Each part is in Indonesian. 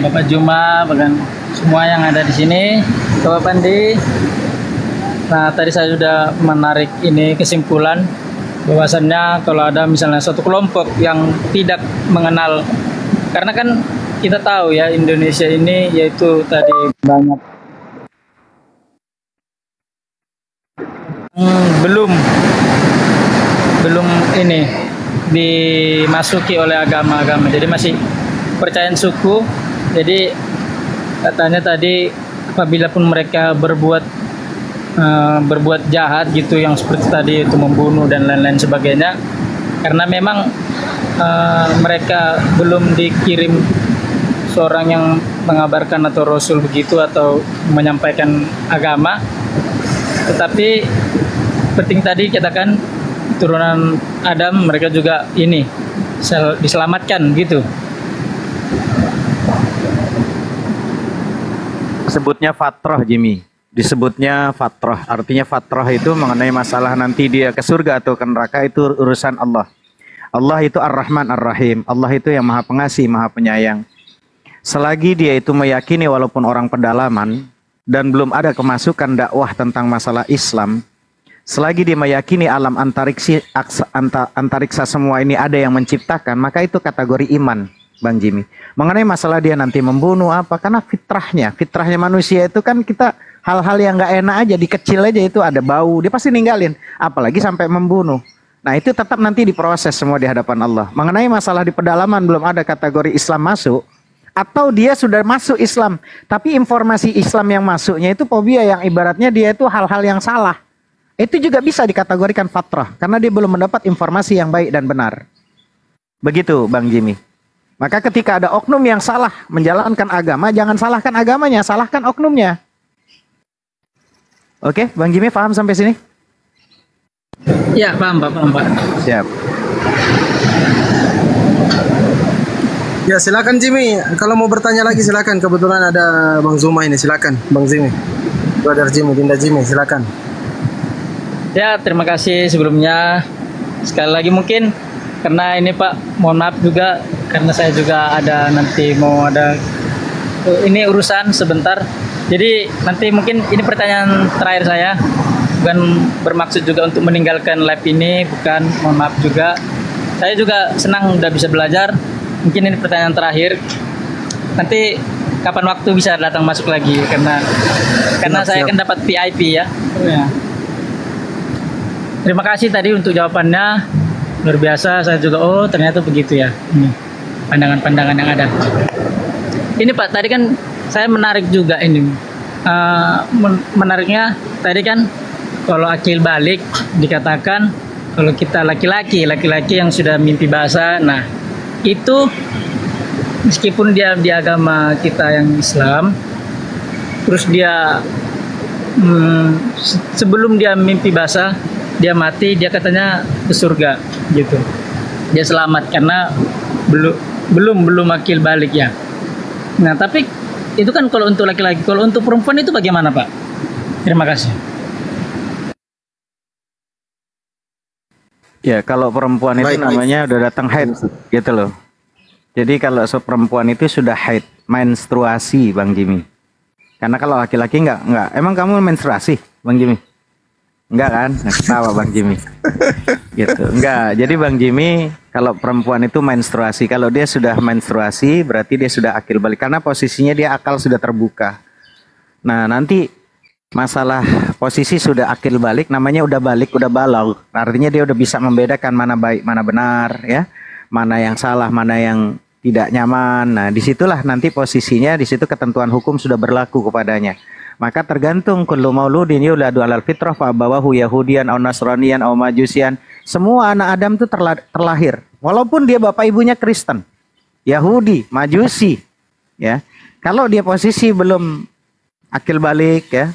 Bapak Juma, bahkan semua yang ada di sini, Bapak Pandi. Nah, tadi saya sudah menarik ini kesimpulan bahwasannya kalau ada misalnya suatu kelompok yang tidak mengenal, karena kan kita tahu ya Indonesia ini yaitu tadi banyak belum belum ini dimasuki oleh agama-agama, jadi masih percayaan suku. Jadi katanya tadi apabila pun mereka berbuat jahat gitu yang seperti tadi itu membunuh dan lain-lain sebagainya, karena memang mereka belum dikirim seorang yang mengabarkan atau rasul begitu atau menyampaikan agama. Tetapi penting tadi katakan turunan Adam, mereka juga ini diselamatkan gitu. Disebutnya fatrah, Jimmy. Disebutnya fatrah. Artinya fatrah itu mengenai masalah nanti dia ke surga atau ke neraka, itu urusan Allah. Allah itu Ar-Rahman Ar-Rahim. Allah itu yang Maha Pengasih, Maha Penyayang. Selagi dia itu meyakini walaupun orang pedalaman dan belum ada kemasukan dakwah tentang masalah Islam, selagi dia meyakini alam antariksa semua ini ada yang menciptakan, maka itu kategori iman, Bang Jimmy. Mengenai masalah dia nanti membunuh apa, karena fitrahnya manusia itu kan kita hal-hal yang nggak enak aja, dikecil aja itu ada bau, dia pasti ninggalin. Apalagi sampai membunuh. Nah itu tetap nanti diproses semua di hadapan Allah. Mengenai masalah di pedalaman belum ada kategori Islam masuk, atau dia sudah masuk Islam, tapi informasi Islam yang masuknya itu fobia yang ibaratnya dia itu hal-hal yang salah. Itu juga bisa dikategorikan fatrah, karena dia belum mendapat informasi yang baik dan benar. Begitu Bang Jimmy. Maka ketika ada oknum yang salah menjalankan agama, jangan salahkan agamanya, salahkan oknumnya. Oke, Bang Jimmy paham sampai sini? Ya, paham Pak. Siap. Ya silakan Jimmy, kalau mau bertanya lagi silakan. Kebetulan ada Bang Zuma ini, silakan Bang Jimmy, Brother Jimmy, Dinda Jimmy, silakan. Ya, terima kasih sebelumnya. Sekali lagi mungkin karena ini Pak, mohon maaf juga karena saya juga ada nanti mau ada ini urusan sebentar. Jadi nanti mungkin ini pertanyaan terakhir saya. Bukan bermaksud juga untuk meninggalkan live ini, bukan, mohon maaf juga. Saya juga senang udah bisa belajar. Mungkin ini pertanyaan terakhir. Nanti kapan waktu bisa datang masuk lagi karena saya kan dapat VIP ya. Ya. Terima kasih tadi untuk jawabannya, luar biasa. Saya juga ternyata begitu ya, ini pandangan-pandangan yang ada. Ini Pak, tadi kan saya menarik juga ini, menariknya tadi kan kalau akil balik dikatakan kalau kita laki-laki yang sudah mimpi basah, nah itu meskipun dia di agama kita yang Islam, terus dia sebelum dia mimpi basah, dia mati, dia katanya ke surga gitu, dia selamat karena belum akil balik ya. Nah tapi itu kan kalau untuk laki-laki, kalau untuk perempuan itu bagaimana Pak? Terima kasih. Ya kalau perempuan itu namanya udah datang haid gitu loh. Jadi kalau perempuan itu sudah haid, menstruasi Bang Jimmy. Karena kalau laki-laki enggak. Emang kamu menstruasi Bang Jimmy? Enggak kan? Ketawa Bang Jimmy. Gitu. Enggak. Jadi Bang Jimmy, kalau perempuan itu menstruasi, kalau dia sudah menstruasi berarti dia sudah akil balik karena posisinya dia akal sudah terbuka. Nah, nanti masalah posisi sudah akil balik namanya udah balik, udah balau. Artinya dia udah bisa membedakan mana baik, mana benar ya. Mana yang salah, mana yang tidak nyaman. Nah, disitulah nanti posisinya, di situ ketentuan hukum sudah berlaku kepadanya. Maka tergantung kullu mauludin yuladu alal fitrah fa abawahu yahudiyan aw nasraniyan aw majusian. Semua anak Adam itu terlahir walaupun dia bapak ibunya Kristen, Yahudi, Majusi, ya. Kalau dia posisi belum akil balik ya.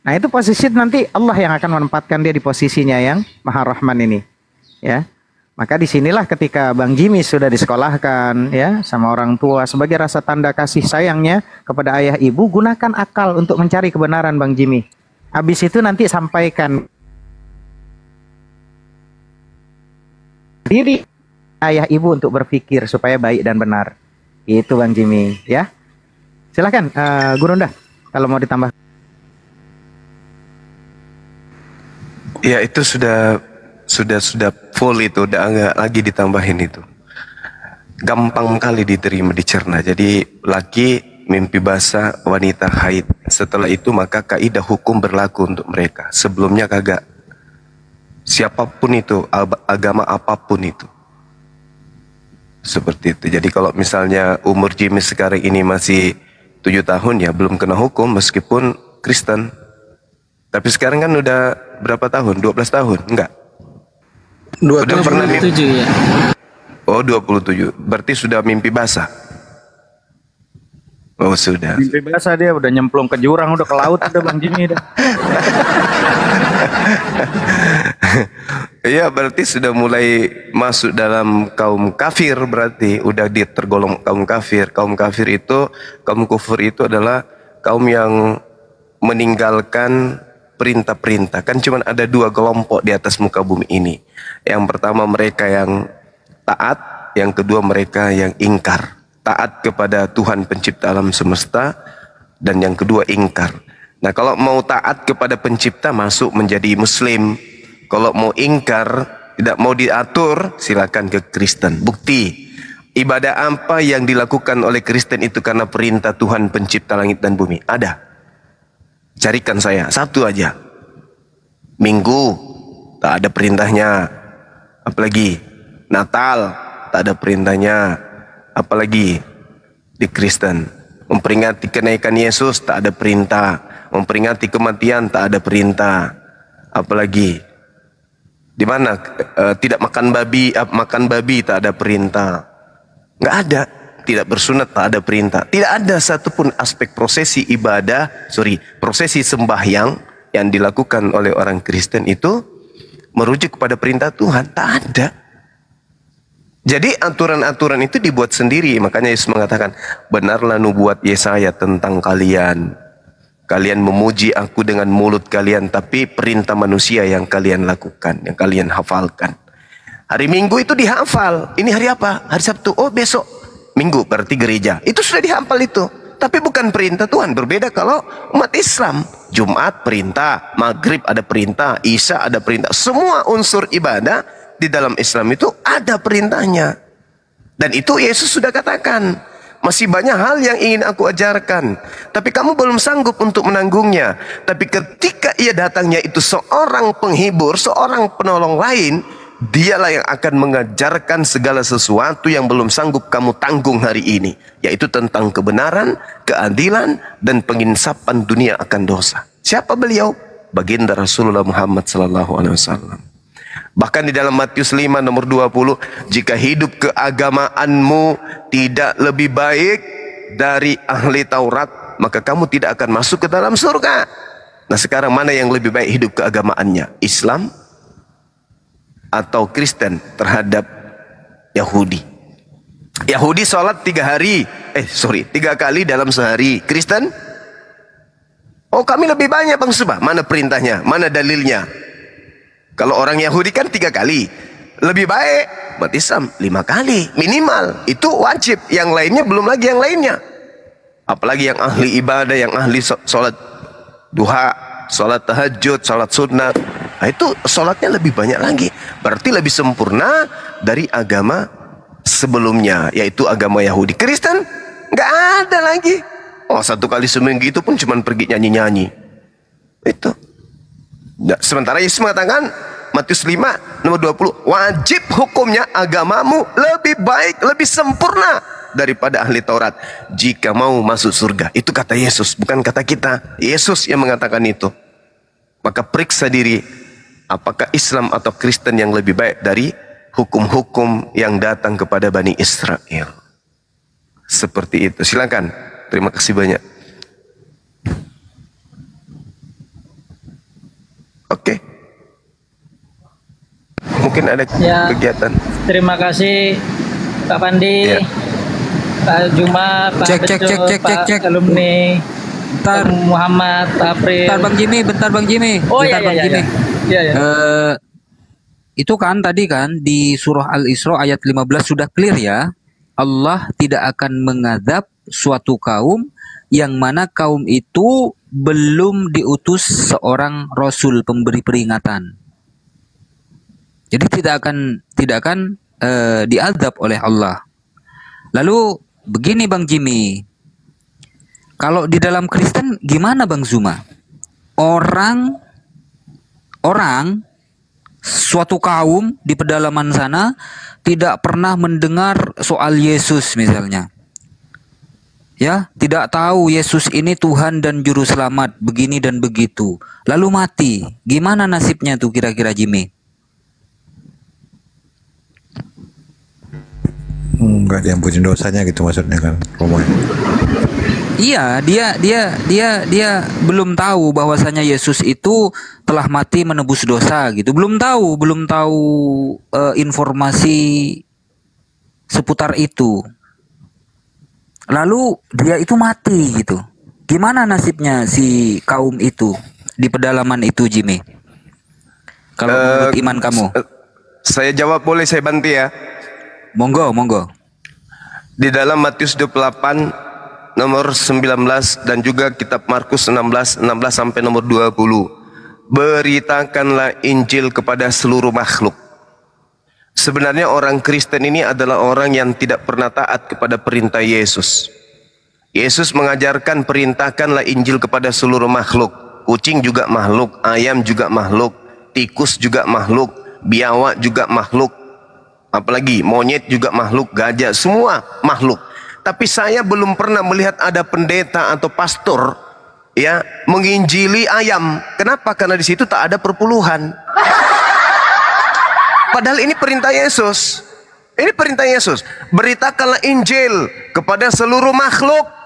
Nah, itu posisi nanti Allah yang akan menempatkan dia di posisinya yang Maha Rahman ini, ya. Maka disinilah ketika Bang Jimmy sudah disekolahkan ya sama orang tua sebagai rasa tanda kasih sayangnya kepada ayah ibu, gunakan akal untuk mencari kebenaran Bang Jimmy. Habis itu nanti sampaikan diri ayah ibu untuk berpikir supaya baik dan benar. Itu Bang Jimmy ya. Silakan Guru Nda kalau mau ditambah. Ya itu sudah full itu, udah nggak lagi ditambahin itu. Gampang kali diterima, dicerna. Jadi laki mimpi basah, wanita haid. Setelah itu maka kaidah hukum berlaku untuk mereka. Sebelumnya kagak. Siapapun itu, agama apapun itu. Seperti itu. Jadi kalau misalnya umur Jimmy sekarang ini masih 7 tahun ya belum kena hukum meskipun Kristen. Tapi sekarang kan udah berapa tahun? 12 tahun? Enggak. Udah pernah 27 ya. Oh 27. Berarti sudah mimpi basah. Oh sudah. Mimpi basah dia udah nyemplung ke jurang, udah ke laut udah Bang Jimmy dah. Iya berarti sudah mulai masuk dalam kaum kafir, berarti udah tergolong kaum kafir. Kaum kafir itu, kaum kufur itu adalah kaum yang meninggalkan perintah-perintah. Kan cuma ada 2 kelompok di atas muka bumi ini. Yang pertama mereka yang taat, yang kedua mereka yang ingkar. Taat kepada Tuhan pencipta alam semesta, dan yang kedua ingkar. Nah kalau mau taat kepada pencipta masuk menjadi muslim. Kalau mau ingkar, tidak mau diatur, silakan ke Kristen. Bukti ibadah apa yang dilakukan oleh Kristen itu karena perintah Tuhan pencipta langit dan bumi? Ada. Carikan saya satu aja. Minggu tak ada perintahnya. Apalagi Natal tak ada perintahnya. Apalagi di Kristen. Memperingati kenaikan Yesus tak ada perintah. Memperingati kematian tak ada perintah. Apalagi di mana tidak makan babi tak ada perintah. Nggak ada. Tidak bersunat tak ada perintah. Tidak ada satupun aspek prosesi prosesi sembahyang yang dilakukan oleh orang Kristen itu merujuk kepada perintah Tuhan. Tak ada. Jadi aturan-aturan itu dibuat sendiri. Makanya Yesus mengatakan, benarlah nubuat Yesaya tentang kalian. Kalian memuji aku dengan mulut kalian, tapi perintah manusia yang kalian lakukan, yang kalian hafalkan. Hari Minggu itu dihafal. Ini hari apa? Hari Sabtu. Oh besok Minggu berarti gereja. Itu sudah dihafal itu. Tapi bukan perintah Tuhan. Berbeda kalau umat Islam. Jumat perintah, Maghrib ada perintah, Isya ada perintah. Semua unsur ibadah di dalam Islam itu ada perintahnya. Dan itu Yesus sudah katakan. Masih banyak hal yang ingin aku ajarkan, tapi kamu belum sanggup untuk menanggungnya. Tapi ketika ia datangnya itu seorang penghibur, seorang penolong lain, dialah yang akan mengajarkan segala sesuatu yang belum sanggup kamu tanggung hari ini, yaitu tentang kebenaran, keadilan, dan penginsapan dunia akan dosa. Siapa beliau? Baginda Rasulullah Muhammad SAW. Bahkan di dalam Matius 5 nomor 20, jika hidup keagamaanmu tidak lebih baik dari ahli Taurat, maka kamu tidak akan masuk ke dalam surga. Nah sekarang mana yang lebih baik hidup keagamaannya? Islam atau Kristen terhadap Yahudi? Yahudi sholat 3 kali dalam sehari. Kristen? Oh kami lebih banyak Bang Subah. Mana perintahnya? Mana dalilnya? Kalau orang Yahudi kan 3 kali. Lebih baik umat Islam 5 kali minimal. Itu wajib. Yang lainnya belum lagi yang lainnya. Apalagi yang ahli ibadah, yang ahli sholat duha, sholat tahajud, sholat sunat. Nah itu sholatnya lebih banyak lagi. Berarti lebih sempurna dari agama sebelumnya, yaitu agama Yahudi. Kristen nggak ada lagi. Oh 1 kali seminggu itu pun cuma pergi nyanyi-nyanyi. Itu. Sementara Yesus mengatakan Matius 5 nomor 20, wajib hukumnya agamamu lebih baik, lebih sempurna daripada ahli Taurat jika mau masuk surga. Itu kata Yesus, bukan kata kita. Yesus yang mengatakan itu. Maka periksa diri, apakah Islam atau Kristen yang lebih baik dari hukum-hukum yang datang kepada Bani Israel. Seperti itu. Silakan. Terima kasih banyak. Oke. Mungkin ada kegiatan. Terima kasih Pak Pandi, Pak Juma, Pak Bejo, Pak alumni, Bentar. Pak Muhammad, Pak April. Bentar Bang Jimmy. Oh bentar, iya, Bang iya, Jimmy. iya, iya. Itu kan tadi kan di surah Al-Isra ayat 15 sudah clear ya. Allah tidak akan mengadab suatu kaum yang mana kaum itu belum diutus seorang rasul pemberi peringatan. Jadi tidak akan diazab oleh Allah. Lalu begini Bang Jimmy, kalau di dalam Kristen gimana Bang Zuma? Orang suatu kaum di pedalaman sana tidak pernah mendengar soal Yesus misalnya. Ya, tidak tahu Yesus ini Tuhan dan juru selamat begini dan begitu. Lalu mati. Gimana nasibnya tuh kira-kira Jimmy? Enggak diampuni dosanya gitu maksudnya kan, Romo. Iya, dia belum tahu bahwasanya Yesus itu telah mati menebus dosa gitu. Belum tahu informasi seputar itu. Lalu dia itu mati gitu. Gimana nasibnya si kaum itu di pedalaman itu, Jimmy? Kalau menurut iman kamu? Saya jawab, boleh saya bantu ya? Monggo. Di dalam Matius 28 nomor 19 dan juga kitab Markus 16 sampai nomor 20. Beritakanlah Injil kepada seluruh makhluk. Sebenarnya orang Kristen ini adalah orang yang tidak pernah taat kepada perintah Yesus. Yesus mengajarkan perintahkanlah Injil kepada seluruh makhluk. Kucing juga makhluk, ayam juga makhluk, tikus juga makhluk, biawak juga makhluk, apalagi monyet juga makhluk, gajah, semua makhluk. Tapi saya belum pernah melihat ada pendeta atau pastor ya menginjili ayam. Kenapa? Karena di situ tak ada perpuluhan. Padahal ini perintah Yesus. Ini perintah Yesus. Beritakanlah Injil kepada seluruh makhluk.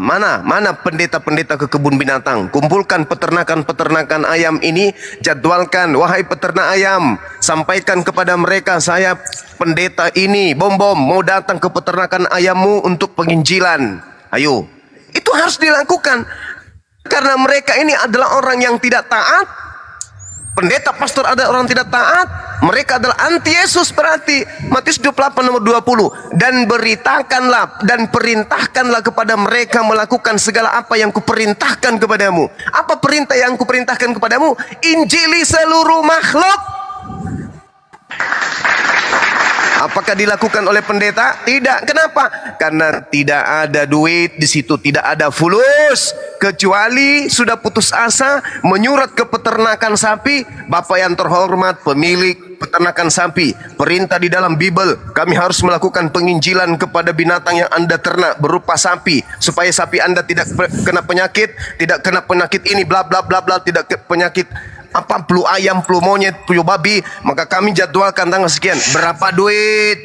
Mana pendeta-pendeta ke kebun binatang? Kumpulkan peternakan ayam ini, jadwalkan, wahai peternak ayam, sampaikan kepada mereka, saya pendeta ini, Bom mau datang ke peternakan ayammu untuk penginjilan. Ayo, itu harus dilakukan. Karena mereka ini adalah orang yang tidak taat. Pendeta, pastor ada orang tidak taat, mereka adalah anti Yesus berarti. Matius 28 nomor 20. Dan beritakanlah dan perintahkanlah kepada mereka melakukan segala apa yang kuperintahkan kepadamu. Apa perintah yang kuperintahkan kepadamu? Injili seluruh makhluk. Apakah dilakukan oleh pendeta? Tidak. Kenapa? Karena tidak ada duit di situ, tidak ada fulus. Kecuali sudah putus asa, menyurat ke peternakan sapi. Bapak yang terhormat, pemilik peternakan sapi, perintah di dalam Bible, kami harus melakukan penginjilan kepada binatang yang Anda ternak berupa sapi, supaya sapi Anda tidak kena penyakit, ini bla bla bla bla, tidak penyakit apa, flu ayam, flu monyet, flu babi. Maka kami jadwalkan tanggal sekian. Berapa duit?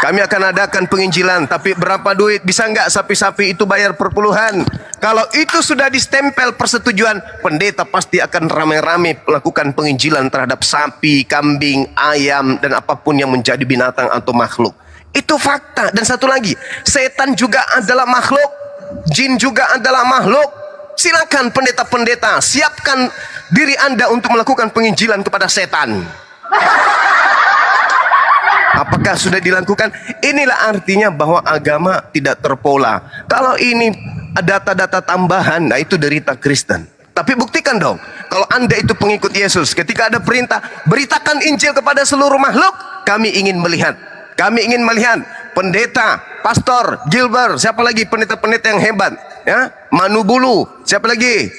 Kami akan adakan penginjilan. Tapi berapa duit? Bisa nggak sapi-sapi itu bayar perpuluhan? Kalau itu sudah distempel persetujuan, pendeta pasti akan ramai-ramai melakukan penginjilan terhadap sapi, kambing, ayam, dan apapun yang menjadi binatang atau makhluk. Itu fakta. Dan satu lagi, setan juga adalah makhluk, jin juga adalah makhluk. Silakan pendeta-pendeta, siapkan diri Anda untuk melakukan penginjilan kepada setan. Apakah sudah dilakukan? Inilah artinya bahwa agama tidak terpola. Kalau ini data-data tambahan, nah itu derita Kristen. Tapi buktikan dong, kalau Anda itu pengikut Yesus, ketika ada perintah, beritakan Injil kepada seluruh makhluk, kami ingin melihat. Kami ingin melihat pendeta, pastor, Gilbert, siapa lagi pendeta-pendeta yang hebat? Ya, Manubulu, siapa lagi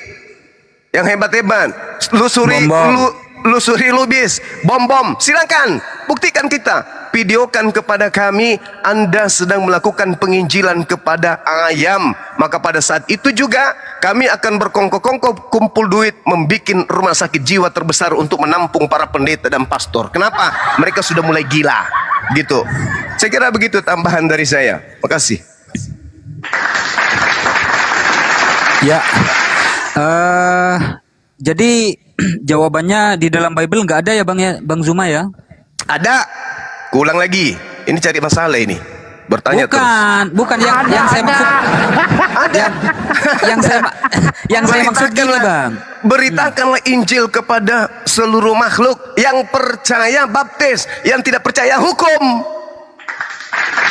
yang hebat-hebat? Lusuri Lubis, Bom, silakan buktikan kita, videokan kepada kami Anda sedang melakukan penginjilan kepada ayam. Maka pada saat itu juga kami akan berkongkol-kongkol kumpul duit, membuat rumah sakit jiwa terbesar untuk menampung para pendeta dan pastor. Kenapa? Mereka sudah mulai gila gitu. Saya kira begitu tambahan dari saya. Makasih. Ya, jadi jawabannya di dalam Bible nggak ada ya Bang Zuma ya? Ada. Kuulang lagi. Ini cari masalah ini. Bertanya bukan yang saya maksud. Ada. yang saya maksud gini, Bang. Beritakanlah Injil kepada seluruh makhluk. Yang percaya baptis, yang tidak percaya hukum.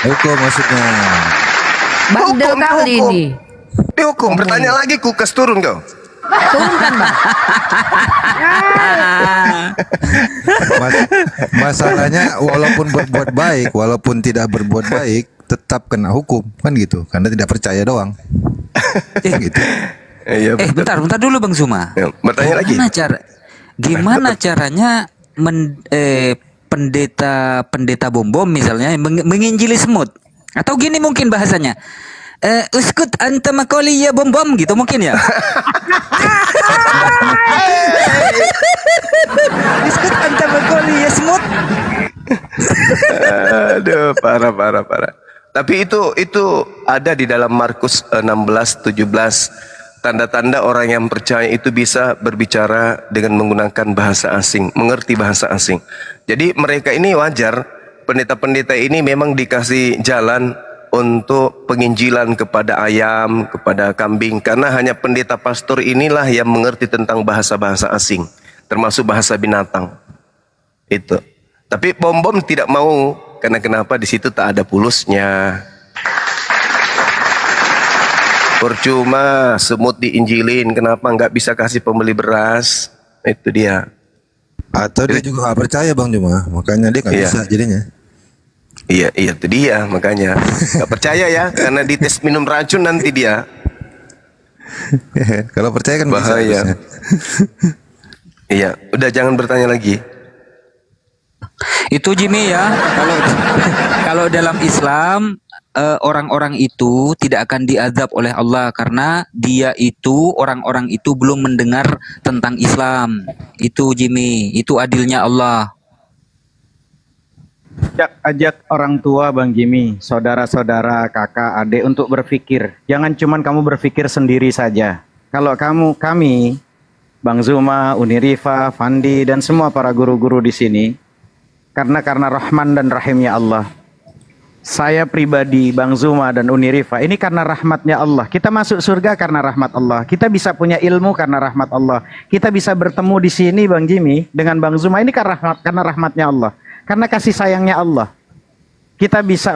Hukum maksudnya. Bandel Hukum, kali hukum. ini. Dihukum. Bertanya lagi kulkas turun kau. Turunkan bang. Masalahnya walaupun berbuat baik, walaupun tidak berbuat baik, tetap kena hukum kan gitu, karena tidak percaya doang. Gitu. Iya, betul. Bentar dulu Bang Zuma. Ya, bertanya lagi. Gimana caranya pendeta bom misalnya menginjili semut? Atau gini mungkin bahasanya. Uskut anta makoli ya bom gitu mungkin ya. Uskut anta makoli ya semut. Aduh, parah. Tapi itu ada di dalam Markus 16:17. Tanda-tanda orang yang percaya itu bisa berbicara dengan menggunakan bahasa asing, mengerti bahasa asing. Jadi mereka ini wajar, pendeta-pendeta ini memang dikasih jalan untuk penginjilan kepada ayam, kepada kambing, karena hanya pendeta pastor inilah yang mengerti tentang bahasa-bahasa asing, termasuk bahasa binatang. Itu. Tapi bom-bom tidak mau, karena kenapa? Di situ tak ada pulusnya. Percuma semut diinjilin, kenapa nggak bisa kasih pembeli beras? Itu dia. Atau dia juga nggak percaya Bang Juma, makanya dia nggak Iya. bisa jadinya. Iya itu dia makanya nggak percaya ya, karena dites minum racun nanti dia. Kalau percaya kan bisa. Bahaya. harusnya. Iya, udah jangan bertanya lagi. Itu Jimmy ya, kalau dalam Islam orang-orang itu tidak akan diazab oleh Allah karena orang-orang itu belum mendengar tentang Islam. Itu Jimmy, itu adilnya Allah. Ajak orang tua Bang Jimmy, saudara-saudara, kakak, adik untuk berpikir. Jangan cuman kamu berpikir sendiri saja. Kalau kami, Bang Zuma, Unirifa, Fandi, dan semua para guru-guru di sini, karena Rahman dan Rahimnya Allah. Saya pribadi, Bang Zuma dan Unirifa, ini karena rahmatnya Allah. Kita masuk surga karena rahmat Allah. Kita bisa punya ilmu karena rahmat Allah. Kita bisa bertemu di sini Bang Jimmy dengan Bang Zuma ini karena rahmatnya Allah. Karena kasih sayangnya Allah. Kita bisa